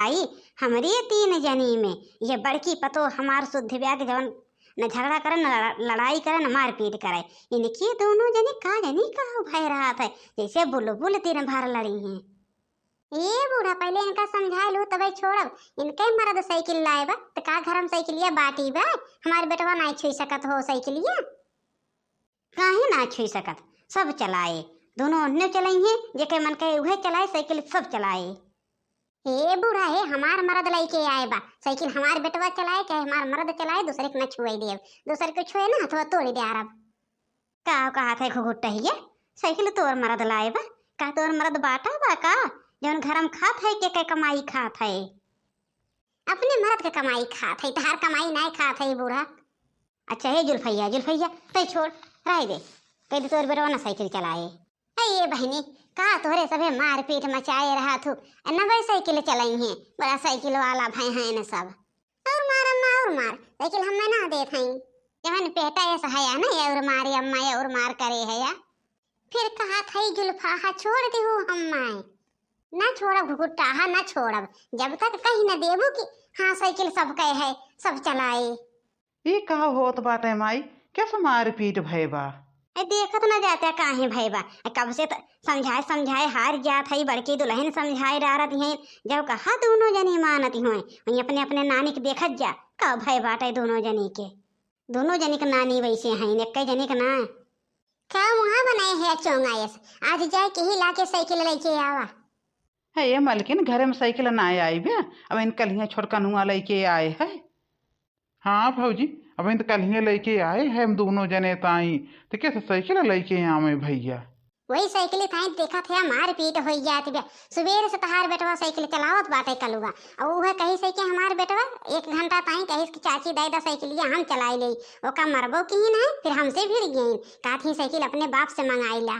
आई हमारी ये 3 जनी में ये बड़की पतो हमार शुद्ध ब्याह के जवन न झगड़ा करे न लड़ाई करे न मारपीट करे। इनकी दोनों जनी का भय रहा था जैसे बुलबुल 3 बार लड़ी हैं। ये बूढ़ा पहले इनका समझा लू तब छोड़ब। इनके मर्द साइकिल लाए बा तो का घर में साइकिलिया बाटी बा। हमारे बेटवा नहीं छुई सकत हो साइकिलिया, काहे ना छुई सकत, सब चलाए। दोनों ने चलाई हैं जेके मन कहे उहे चलाए साइकिल सब चलाए। हे बूढ़ा हे हमार मर्द लेके आए बा साइकिल हमार बेटवा चलाए चाहे हमार मर्द चलाए दूसरे के न छुए दे। दूसरे के छुए ना तो तोड़ दे आरब। का कहा थे घुघुट्टा साइकिल तोर मर्द लाए बा का तोर मर्द बाटा बा का जौन घर में खात है के कमाई खात है। अपने मर्द के कमाई खात है तहार कमाई नहीं खात है बूढ़ा। अच्छा हे जुल्फैया तय छोड़ रह दे कह तोर बेटवा ना साइकिल चलाए। ये बहनी का तोहरे सभे मार पीट मचाए रहा थू न भाई साइकिल चलाई हैं बड़ा साइकिल वाला भाई हैं न सब और मार अम्मा और मार साइकिल हमें ना देत हैं जवन पेटा ऐसा है या ना और मारे अम्मा और मार करे है या फिर कहा था जुल्फा छोड़ दे हो अम्मा ना छोड़ब घुघुट्टा ना छोड़ब जब तक कहीं न देबू कि हाँ साइकिल सब कहे है सब चलाए। ये कहा होत बाटे माई कैसे मार पीट भय बा देखत न जाता काहे भाई बा कब से समझाए हार जात है। बड़की दुल्हन समझाए डारत हैं जब कहा दोनों जनी मानती हुए वही अपने अपने नानी के देखत जा का भाई बाटे दोनों जनी के नानी वैसे हैं एक जनी के ना का वहाँ बनाए है चौंगायस आज जाए के ही लाके साइकिल लेके आवा है ये मलकिन घर में साइकिल ना आई बे अब इन कल छोटका नुआ लेके आए है। हाँ भौजी अब इन कल लेके आए है हम दोनों जने ताई तो कैसे साइकिल लेके आवे भैया वही साइकिल थाई देखा थे मार पीट हो जाती बे सुबेर से तहार बेटवा साइकिल चलावत बाटे कलुआ और वह कही से कि हमार बेटवा 1 घंटा ताई कही कि चाची दादा साइकिलिया हम चलाई ले ओका मरबो की नहीं फिर हमसे भिड़ गई का थी साइकिल अपने बाप से मंगाई ला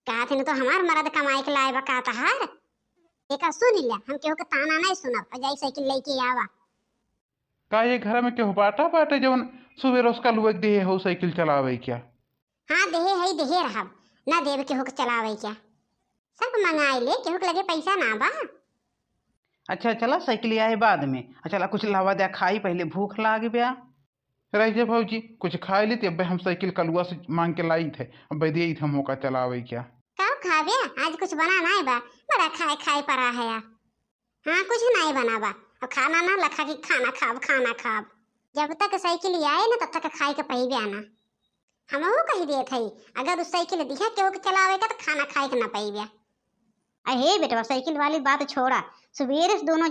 का थे न तो हमार मर्द कमाई के लाए बका तहार एक सुन लिया हम केहू के ताना नहीं सुनब जाई साइकिल लेके आवा का ये घर में केहू बाटा बाटे जवन सुबेर उसका लुक दे हो साइकिल चलावे क्या। हाँ देहे रहब ना देव केहू के चलावे क्या सब मंगाई ले केहू के लगे पैसा ना बा। अच्छा चला साइकिल आए बाद में चला कुछ लावा दे खाई पहले भूख लाग गया रह जा भौजी कुछ खाई ली अब हम साइकिल कलुआ से मांग के लाई थे अब दे थे मौका चलावे क्या कब खाबे आज कुछ बना नहीं बा बड़ा खाए पड़ा है यार। हाँ कुछ नहीं बना बा और खाना ना लखा कि खाना खाब जब तक साइकिल आए ना तब तक खाए के पही आना हम कही दिए थे अगर उस साइकिल दिखा केहू के चलावेगा तो खाना खाए के ना पही। अहे बेटवा साइकिल वाली बात छोड़ा सुबेरे से दोनों